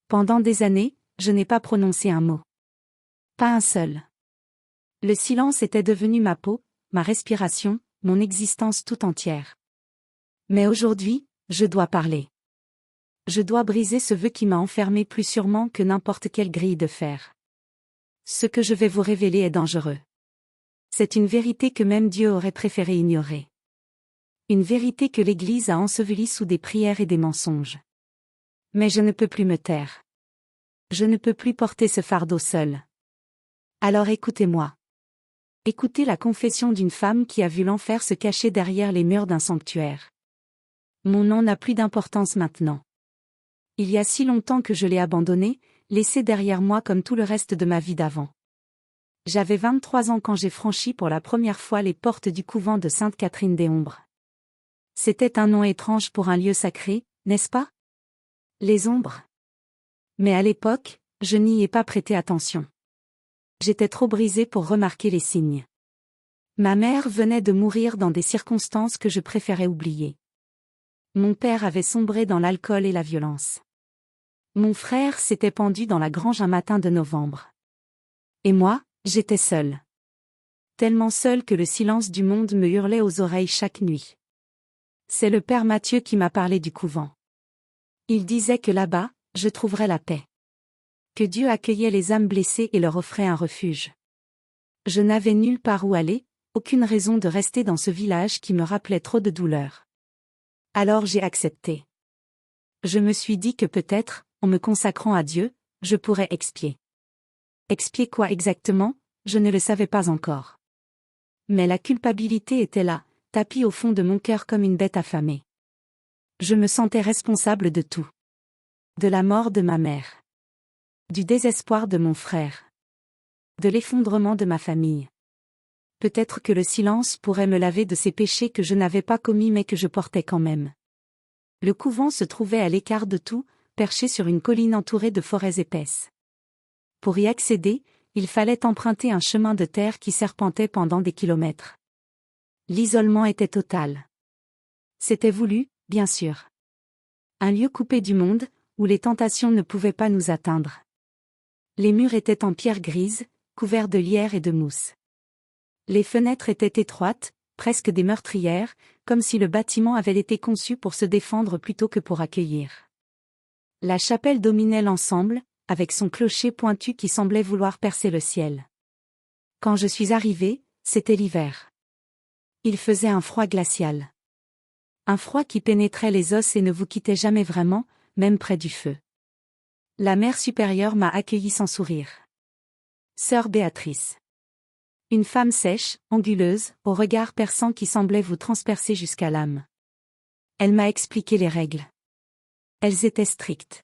Pendant des années, je n'ai pas prononcé un mot. Pas un seul. Le silence était devenu ma peau, ma respiration, mon existence tout entière. Mais aujourd'hui, je dois parler. Je dois briser ce vœu qui m'a enfermé plus sûrement que n'importe quelle grille de fer. Ce que je vais vous révéler est dangereux. C'est une vérité que même Dieu aurait préféré ignorer. Une vérité que l'Église a ensevelie sous des prières et des mensonges. Mais je ne peux plus me taire. Je ne peux plus porter ce fardeau seul. Alors écoutez-moi. Écoutez la confession d'une femme qui a vu l'enfer se cacher derrière les murs d'un sanctuaire. Mon nom n'a plus d'importance maintenant. Il y a si longtemps que je l'ai abandonné, laissé derrière moi comme tout le reste de ma vie d'avant. J'avais 23 ans quand j'ai franchi pour la première fois les portes du couvent de Sainte-Catherine-des-Ombres. C'était un nom étrange pour un lieu sacré, n'est-ce pas? Les ombres. Mais à l'époque, je n'y ai pas prêté attention. J'étais trop brisée pour remarquer les signes. Ma mère venait de mourir dans des circonstances que je préférais oublier. Mon père avait sombré dans l'alcool et la violence. Mon frère s'était pendu dans la grange un matin de novembre. Et moi, j'étais seule. Tellement seule que le silence du monde me hurlait aux oreilles chaque nuit. C'est le père Mathieu qui m'a parlé du couvent. Il disait que là-bas, je trouverais la paix. Que Dieu accueillait les âmes blessées et leur offrait un refuge. Je n'avais nulle part où aller, aucune raison de rester dans ce village qui me rappelait trop de douleur. Alors j'ai accepté. Je me suis dit que peut-être, en me consacrant à Dieu, je pourrais expier. Expier quoi exactement, je ne le savais pas encore. Mais la culpabilité était là, tapie au fond de mon cœur comme une bête affamée. Je me sentais responsable de tout. De la mort de ma mère. Du désespoir de mon frère. De l'effondrement de ma famille. Peut-être que le silence pourrait me laver de ces péchés que je n'avais pas commis mais que je portais quand même. Le couvent se trouvait à l'écart de tout, perché sur une colline entourée de forêts épaisses. Pour y accéder, il fallait emprunter un chemin de terre qui serpentait pendant des kilomètres. L'isolement était total. C'était voulu, bien sûr. Un lieu coupé du monde, où les tentations ne pouvaient pas nous atteindre. Les murs étaient en pierre grise, couverts de lierre et de mousse. Les fenêtres étaient étroites, presque des meurtrières, comme si le bâtiment avait été conçu pour se défendre plutôt que pour accueillir. La chapelle dominait l'ensemble, avec son clocher pointu qui semblait vouloir percer le ciel. Quand je suis arrivée, c'était l'hiver. Il faisait un froid glacial. Un froid qui pénétrait les os et ne vous quittait jamais vraiment, même près du feu. La mère supérieure m'a accueillie sans sourire. Sœur Béatrice. Une femme sèche, anguleuse, au regard perçant qui semblait vous transpercer jusqu'à l'âme. Elle m'a expliqué les règles. Elles étaient strictes.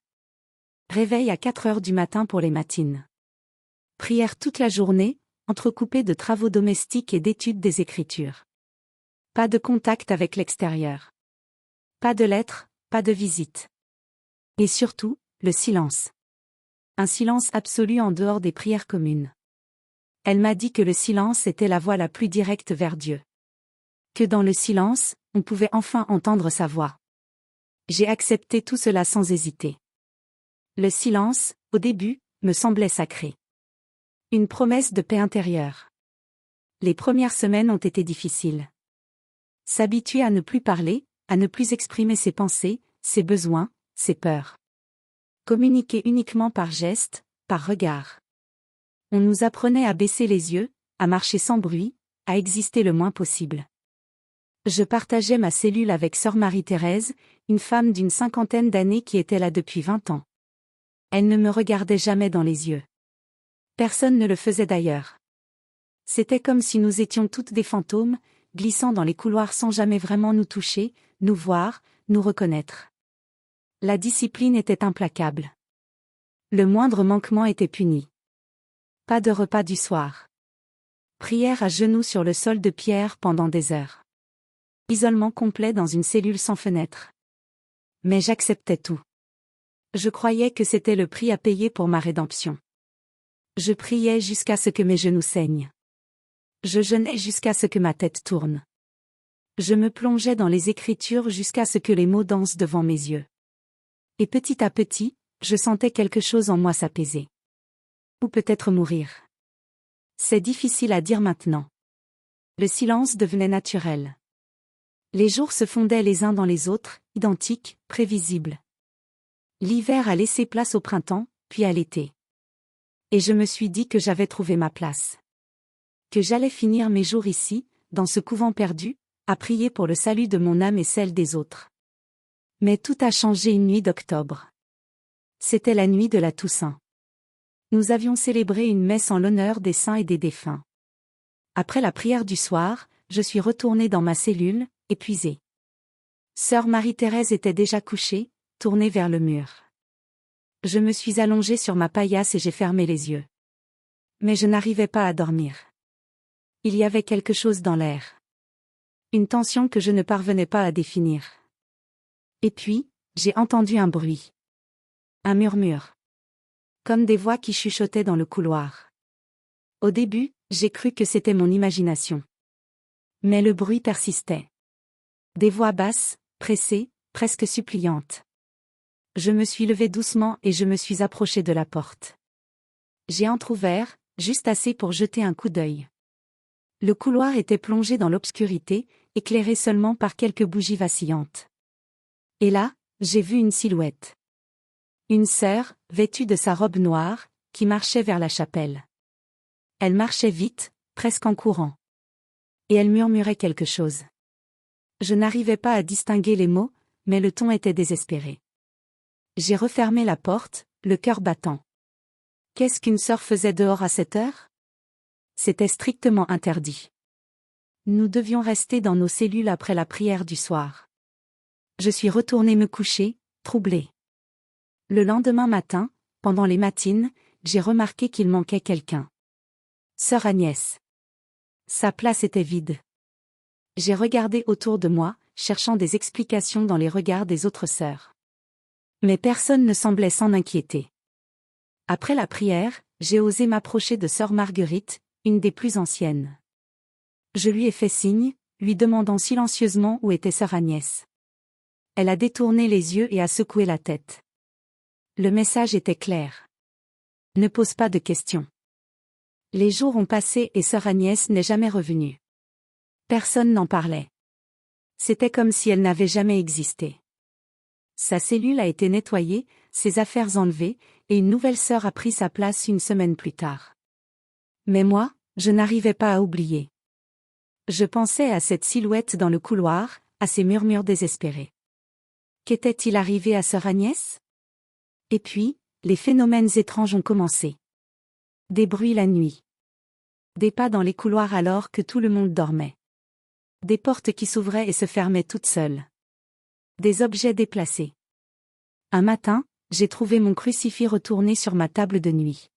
Réveil à 4 heures du matin pour les matines. Prière toute la journée, entrecoupée de travaux domestiques et d'études des Écritures. Pas de contact avec l'extérieur. Pas de lettres, pas de visites. Et surtout, le silence. Un silence absolu en dehors des prières communes. Elle m'a dit que le silence était la voie la plus directe vers Dieu. Que dans le silence, on pouvait enfin entendre sa voix. J'ai accepté tout cela sans hésiter. Le silence, au début, me semblait sacré. Une promesse de paix intérieure. Les premières semaines ont été difficiles. S'habituer à ne plus parler, à ne plus exprimer ses pensées, ses besoins, ses peurs. Communiquer uniquement par gestes, par regard. On nous apprenait à baisser les yeux, à marcher sans bruit, à exister le moins possible. Je partageais ma cellule avec sœur Marie-Thérèse, une femme d'une 50aine d'années qui était là depuis 20 ans. Elle ne me regardait jamais dans les yeux. Personne ne le faisait d'ailleurs. C'était comme si nous étions toutes des fantômes, glissant dans les couloirs sans jamais vraiment nous toucher, nous voir, nous reconnaître. La discipline était implacable. Le moindre manquement était puni. Pas de repas du soir. Prière à genoux sur le sol de pierre pendant des heures. Isolement complet dans une cellule sans fenêtre. Mais j'acceptais tout. Je croyais que c'était le prix à payer pour ma rédemption. Je priais jusqu'à ce que mes genoux saignent. Je jeûnais jusqu'à ce que ma tête tourne. Je me plongeais dans les Écritures jusqu'à ce que les mots dansent devant mes yeux. Et petit à petit, Je sentais quelque chose en moi s'apaiser. Ou peut-être mourir. C'est difficile à dire maintenant. Le silence devenait naturel. Les jours se fondaient les uns dans les autres, identiques, prévisibles. L'hiver a laissé place au printemps, puis à l'été. Et je me suis dit que j'avais trouvé ma place. Que j'allais finir mes jours ici, dans ce couvent perdu, à prier pour le salut de mon âme et celle des autres. Mais tout a changé une nuit d'octobre. C'était la nuit de la Toussaint. Nous avions célébré une messe en l'honneur des saints et des défunts. Après la prière du soir, je suis retournée dans ma cellule, épuisée. Sœur Marie-Thérèse était déjà couchée, tournée vers le mur. Je me suis allongée sur ma paillasse et j'ai fermé les yeux. Mais je n'arrivais pas à dormir. Il y avait quelque chose dans l'air. Une tension que je ne parvenais pas à définir. Et puis, j'ai entendu un bruit. Un murmure. Comme des voix qui chuchotaient dans le couloir. Au début, j'ai cru que c'était mon imagination. Mais le bruit persistait. Des voix basses, pressées, presque suppliantes. Je me suis levée doucement et je me suis approchée de la porte. J'ai entrouvert, juste assez pour jeter un coup d'œil. Le couloir était plongé dans l'obscurité, éclairé seulement par quelques bougies vacillantes. Et là, j'ai vu une silhouette. Une sœur, vêtue de sa robe noire, qui marchait vers la chapelle. Elle marchait vite, presque en courant. Et elle murmurait quelque chose. Je n'arrivais pas à distinguer les mots, mais le ton était désespéré. J'ai refermé la porte, le cœur battant. Qu'est-ce qu'une sœur faisait dehors à cette heure? C'était strictement interdit. Nous devions rester dans nos cellules après la prière du soir. Je suis retournée me coucher, troublée. Le lendemain matin, pendant les matines, j'ai remarqué qu'il manquait quelqu'un. Sœur Agnès. Sa place était vide. J'ai regardé autour de moi, cherchant des explications dans les regards des autres sœurs. Mais personne ne semblait s'en inquiéter. Après la prière, j'ai osé m'approcher de sœur Marguerite, une des plus anciennes. Je lui ai fait signe, lui demandant silencieusement où était sœur Agnès. Elle a détourné les yeux et a secoué la tête. Le message était clair. Ne pose pas de questions. Les jours ont passé et sœur Agnès n'est jamais revenue. Personne n'en parlait. C'était comme si elle n'avait jamais existé. Sa cellule a été nettoyée, ses affaires enlevées, et une nouvelle sœur a pris sa place une semaine plus tard. Mais moi, je n'arrivais pas à oublier. Je pensais à cette silhouette dans le couloir, à ces murmures désespérés. Qu'était-il arrivé à sœur Agnès? Et puis, les phénomènes étranges ont commencé. Des bruits la nuit. Des pas dans les couloirs alors que tout le monde dormait. Des portes qui s'ouvraient et se fermaient toutes seules. Des objets déplacés. Un matin, j'ai trouvé mon crucifix retourné sur ma table de nuit.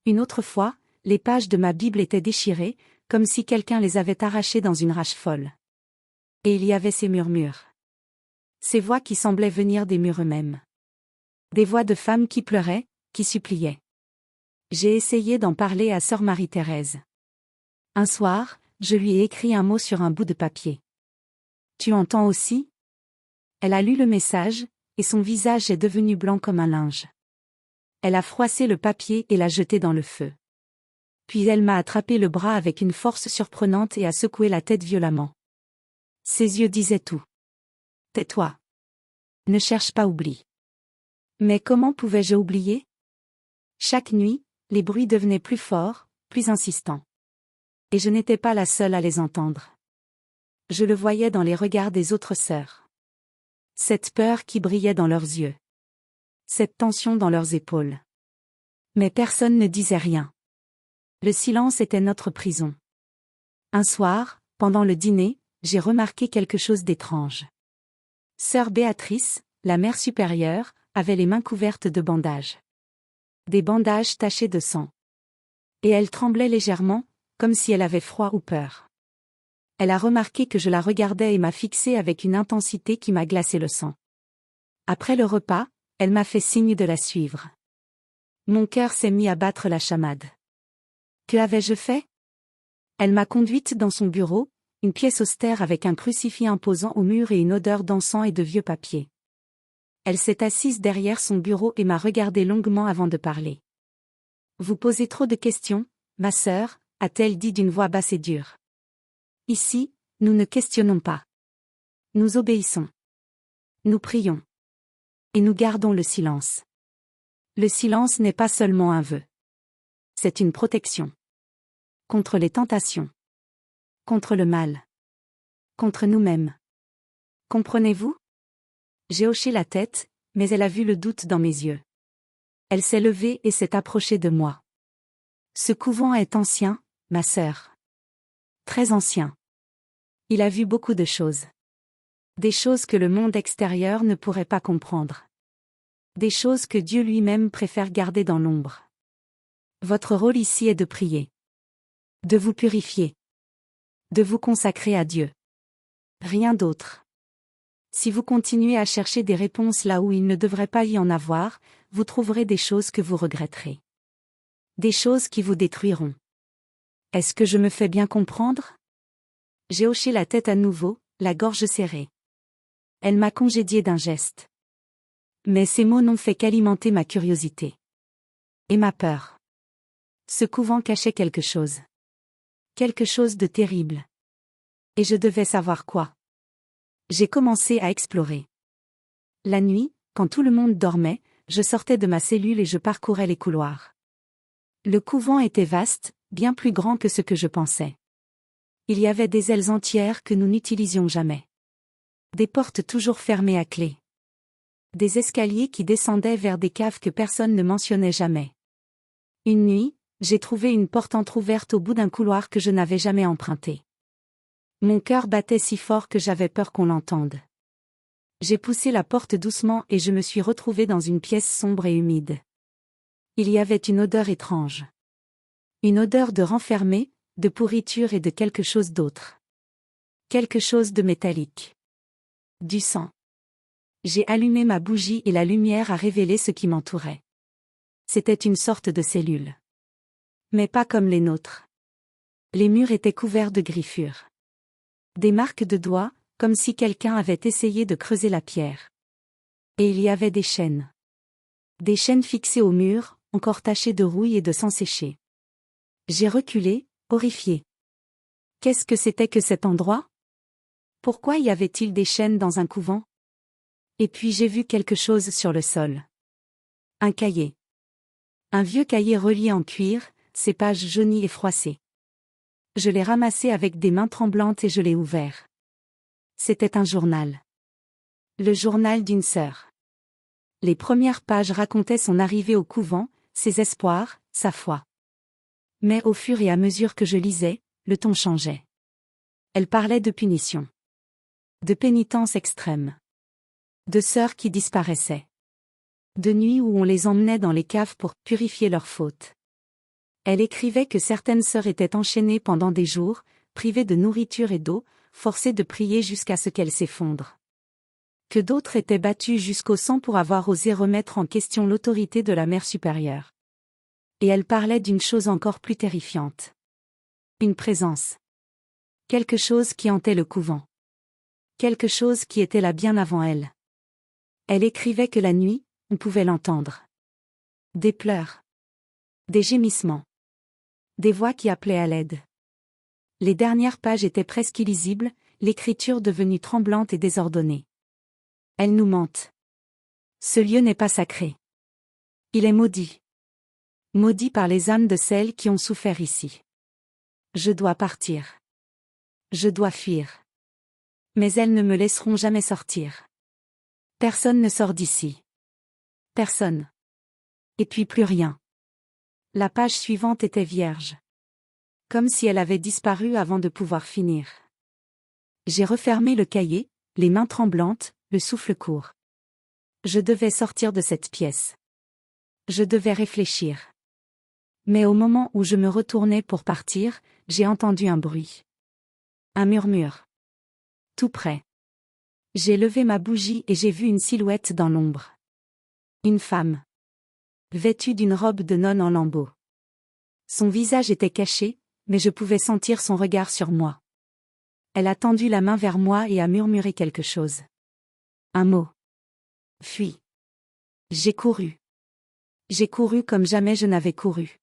Une autre fois, les pages de ma Bible étaient déchirées, comme si quelqu'un les avait arrachées dans une rage folle. Et il y avait ces murmures. Ces voix qui semblaient venir des murs eux-mêmes. Des voix de femmes qui pleuraient, qui suppliaient. J'ai essayé d'en parler à sœur Marie-Thérèse. Un soir, je lui ai écrit un mot sur un bout de papier. Tu entends aussi? Elle a lu le message, et son visage est devenu blanc comme un linge. Elle a froissé le papier et l'a jeté dans le feu. Puis elle m'a attrapé le bras avec une force surprenante et a secoué la tête violemment. Ses yeux disaient tout. Tais-toi. Ne cherche pas oubli. Mais comment pouvais-je oublier? Chaque nuit, les bruits devenaient plus forts, plus insistants. Et je n'étais pas la seule à les entendre. Je le voyais dans les regards des autres sœurs. Cette peur qui brillait dans leurs yeux. Cette tension dans leurs épaules. Mais personne ne disait rien. Le silence était notre prison. Un soir, pendant le dîner, j'ai remarqué quelque chose d'étrange. Sœur Béatrice, la mère supérieure, avait les mains couvertes de bandages. Des bandages tachés de sang. Et elle tremblait légèrement, comme si elle avait froid ou peur. Elle a remarqué que je la regardais et m'a fixé avec une intensité qui m'a glacé le sang. Après le repas, elle m'a fait signe de la suivre. Mon cœur s'est mis à battre la chamade. Que avais-je fait? Elle m'a conduite dans son bureau, une pièce austère avec un crucifix imposant au mur et une odeur d'encens et de vieux papier. Elle s'est assise derrière son bureau et m'a regardé longuement avant de parler. Vous posez trop de questions, ma sœur, a-t-elle dit d'une voix basse et dure. Ici, nous ne questionnons pas. Nous obéissons. Nous prions. Et nous gardons le silence. Le silence n'est pas seulement un vœu. C'est une protection. Contre les tentations. Contre le mal. Contre nous-mêmes. Comprenez-vous? J'ai hoché la tête, mais elle a vu le doute dans mes yeux. Elle s'est levée et s'est approchée de moi. Ce couvent est ancien, ma sœur. Très ancien. Il a vu beaucoup de choses. Des choses que le monde extérieur ne pourrait pas comprendre. Des choses que Dieu lui-même préfère garder dans l'ombre. Votre rôle ici est de prier. De vous purifier. De vous consacrer à Dieu. Rien d'autre. Si vous continuez à chercher des réponses là où il ne devrait pas y en avoir, vous trouverez des choses que vous regretterez. Des choses qui vous détruiront. Est-ce que je me fais bien comprendre? J'ai hoché la tête à nouveau, la gorge serrée. Elle m'a congédié d'un geste. Mais ces mots n'ont fait qu'alimenter ma curiosité. Et ma peur. Ce couvent cachait quelque chose. Quelque chose de terrible. Et je devais savoir quoi. J'ai commencé à explorer. La nuit, quand tout le monde dormait, je sortais de ma cellule et je parcourais les couloirs. Le couvent était vaste, bien plus grand que ce que je pensais. Il y avait des ailes entières que nous n'utilisions jamais. Des portes toujours fermées à clé. Des escaliers qui descendaient vers des caves que personne ne mentionnait jamais. Une nuit, j'ai trouvé une porte entr'ouverte au bout d'un couloir que je n'avais jamais emprunté. Mon cœur battait si fort que j'avais peur qu'on l'entende. J'ai poussé la porte doucement et je me suis retrouvée dans une pièce sombre et humide. Il y avait une odeur étrange. Une odeur de renfermé, de pourriture et de quelque chose d'autre. Quelque chose de métallique. Du sang. J'ai allumé ma bougie et la lumière a révélé ce qui m'entourait. C'était une sorte de cellule. Mais pas comme les nôtres. Les murs étaient couverts de griffures. Des marques de doigts, comme si quelqu'un avait essayé de creuser la pierre. Et il y avait des chaînes. Des chaînes fixées au mur, encore tachées de rouille et de sang séché. J'ai reculé, horrifié. Qu'est-ce que c'était que cet endroit? Pourquoi y avait-il des chaînes dans un couvent? Et puis j'ai vu quelque chose sur le sol. Un cahier. Un vieux cahier relié en cuir, ses pages jaunies et froissées. Je l'ai ramassé avec des mains tremblantes et je l'ai ouvert. C'était un journal. Le journal d'une sœur. Les premières pages racontaient son arrivée au couvent, ses espoirs, sa foi. Mais au fur et à mesure que je lisais, le ton changeait. Elle parlait de punition. De pénitence extrême. De sœurs qui disparaissaient. De nuits où on les emmenait dans les caves pour purifier leurs fautes. Elle écrivait que certaines sœurs étaient enchaînées pendant des jours, privées de nourriture et d'eau, forcées de prier jusqu'à ce qu'elles s'effondrent. Que d'autres étaient battues jusqu'au sang pour avoir osé remettre en question l'autorité de la mère supérieure. Et elle parlait d'une chose encore plus terrifiante. Une présence. Quelque chose qui hantait le couvent. Quelque chose qui était là bien avant elle. Elle écrivait que la nuit, on pouvait l'entendre. Des pleurs. Des gémissements. Des voix qui appelaient à l'aide. Les dernières pages étaient presque illisibles, l'écriture devenue tremblante et désordonnée. Elle nous mente. Ce lieu n'est pas sacré. Il est maudit. Maudit par les âmes de celles qui ont souffert ici. Je dois partir. Je dois fuir. Mais elles ne me laisseront jamais sortir. Personne ne sort d'ici. Personne. Et puis plus rien. La page suivante était vierge. Comme si elle avait disparu avant de pouvoir finir. J'ai refermé le cahier, les mains tremblantes, le souffle court. Je devais sortir de cette pièce. Je devais réfléchir. Mais au moment où je me retournais pour partir, j'ai entendu un bruit. Un murmure. Tout près. J'ai levé ma bougie et j'ai vu une silhouette dans l'ombre. Une femme. Vêtue d'une robe de nonne en lambeaux. Son visage était caché, mais je pouvais sentir son regard sur moi. Elle a tendu la main vers moi et a murmuré quelque chose. Un mot. Fuis. J'ai couru. J'ai couru comme jamais je n'avais couru.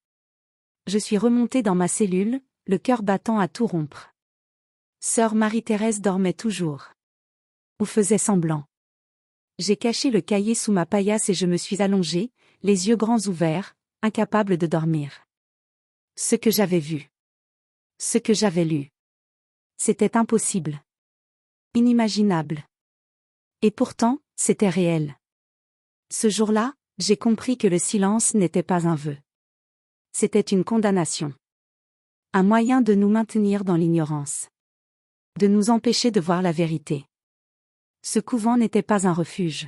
Je suis remontée dans ma cellule, le cœur battant à tout rompre. Sœur Marie-Thérèse dormait toujours. Ou faisait semblant. J'ai caché le cahier sous ma paillasse et je me suis allongée, les yeux grands ouverts, incapable de dormir. Ce que j'avais vu. Ce que j'avais lu. C'était impossible. Inimaginable. Et pourtant, c'était réel. Ce jour-là, j'ai compris que le silence n'était pas un vœu. C'était une condamnation. Un moyen de nous maintenir dans l'ignorance. De nous empêcher de voir la vérité. Ce couvent n'était pas un refuge.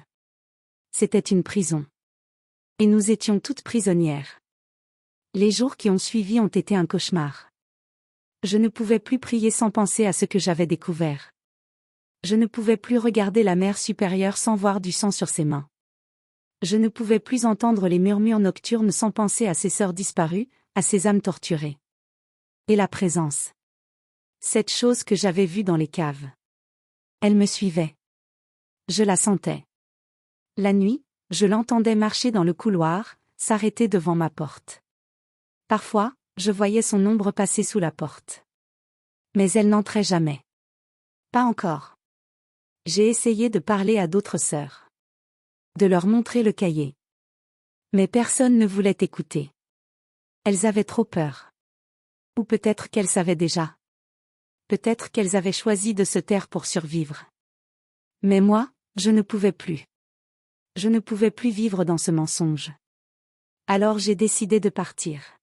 C'était une prison. Et nous étions toutes prisonnières. Les jours qui ont suivi ont été un cauchemar. Je ne pouvais plus prier sans penser à ce que j'avais découvert. Je ne pouvais plus regarder la mère supérieure sans voir du sang sur ses mains. Je ne pouvais plus entendre les murmures nocturnes sans penser à ces sœurs disparues, à ces âmes torturées. Et la présence. Cette chose que j'avais vue dans les caves. Elle me suivait. Je la sentais. La nuit, je l'entendais marcher dans le couloir, s'arrêter devant ma porte. Parfois, je voyais son ombre passer sous la porte. Mais elle n'entrait jamais. Pas encore. J'ai essayé de parler à d'autres sœurs. De leur montrer le cahier. Mais personne ne voulait écouter. Elles avaient trop peur. Ou peut-être qu'elles savaient déjà. Peut-être qu'elles avaient choisi de se taire pour survivre. Mais moi, je ne pouvais plus. Je ne pouvais plus vivre dans ce mensonge. Alors j'ai décidé de partir.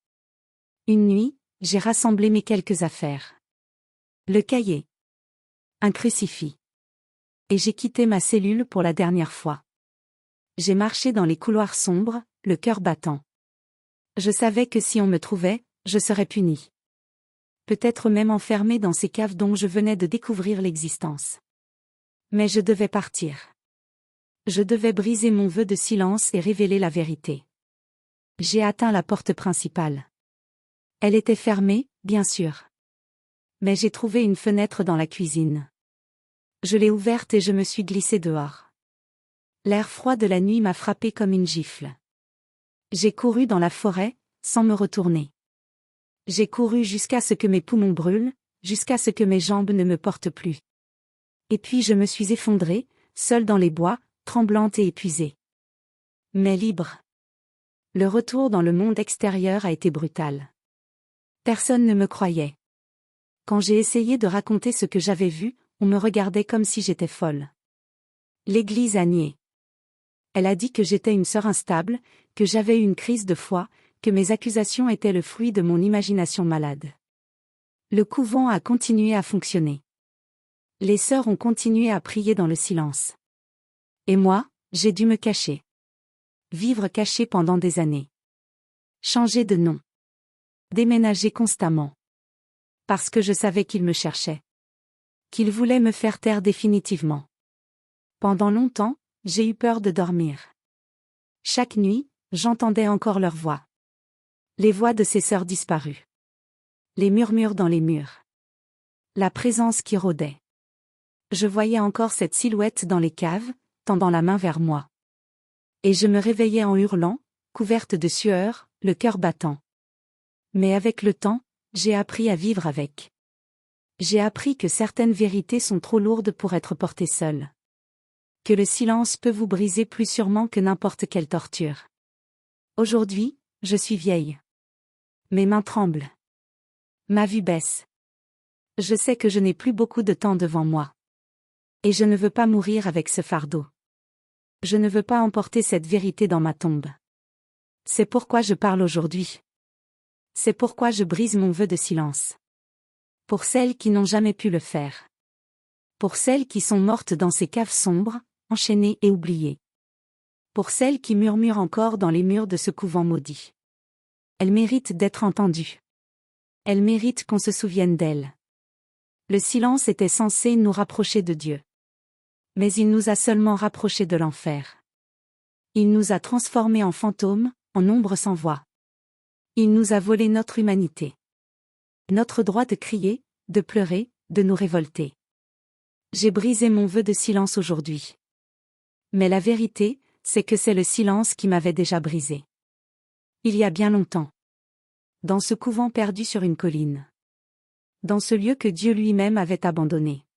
Une nuit, j'ai rassemblé mes quelques affaires. Le cahier. Un crucifix. Et j'ai quitté ma cellule pour la dernière fois. J'ai marché dans les couloirs sombres, le cœur battant. Je savais que si on me trouvait, je serais punie. Peut-être même enfermée dans ces caves dont je venais de découvrir l'existence. Mais je devais partir. Je devais briser mon vœu de silence et révéler la vérité. J'ai atteint la porte principale. Elle était fermée, bien sûr. Mais j'ai trouvé une fenêtre dans la cuisine. Je l'ai ouverte et je me suis glissée dehors. L'air froid de la nuit m'a frappé comme une gifle. J'ai couru dans la forêt, sans me retourner. J'ai couru jusqu'à ce que mes poumons brûlent, jusqu'à ce que mes jambes ne me portent plus. Et puis je me suis effondrée, seule dans les bois, tremblante et épuisée. Mais libre. Le retour dans le monde extérieur a été brutal. Personne ne me croyait. Quand j'ai essayé de raconter ce que j'avais vu, on me regardait comme si j'étais folle. L'Église a nié. Elle a dit que j'étais une sœur instable, que j'avais eu une crise de foi, que mes accusations étaient le fruit de mon imagination malade. Le couvent a continué à fonctionner. Les sœurs ont continué à prier dans le silence. Et moi, j'ai dû me cacher. Vivre caché pendant des années. Changer de nom. Déménager constamment. Parce que je savais qu'ils me cherchaient. Qu'ils voulaient me faire taire définitivement. Pendant longtemps, j'ai eu peur de dormir. Chaque nuit, j'entendais encore leurs voix. Les voix de ces sœurs disparues. Les murmures dans les murs. La présence qui rôdait. Je voyais encore cette silhouette dans les caves, tendant la main vers moi. Et je me réveillais en hurlant, couverte de sueur, le cœur battant. Mais avec le temps, j'ai appris à vivre avec. J'ai appris que certaines vérités sont trop lourdes pour être portées seules. Que le silence peut vous briser plus sûrement que n'importe quelle torture. Aujourd'hui, je suis vieille. Mes mains tremblent. Ma vue baisse. Je sais que je n'ai plus beaucoup de temps devant moi. Et je ne veux pas mourir avec ce fardeau. Je ne veux pas emporter cette vérité dans ma tombe. C'est pourquoi je parle aujourd'hui. C'est pourquoi je brise mon vœu de silence. Pour celles qui n'ont jamais pu le faire. Pour celles qui sont mortes dans ces caves sombres, enchaînées et oubliées. Pour celles qui murmurent encore dans les murs de ce couvent maudit. Elles méritent d'être entendues. Elles méritent qu'on se souvienne d'elles. Le silence était censé nous rapprocher de Dieu. Mais il nous a seulement rapprochés de l'enfer. Il nous a transformés en fantômes, en ombres sans voix. Il nous a volé notre humanité. Notre droit de crier, de pleurer, de nous révolter. J'ai brisé mon vœu de silence aujourd'hui. Mais la vérité, c'est que c'est le silence qui m'avait déjà brisé. Il y a bien longtemps. Dans ce couvent perdu sur une colline. Dans ce lieu que Dieu lui-même avait abandonné.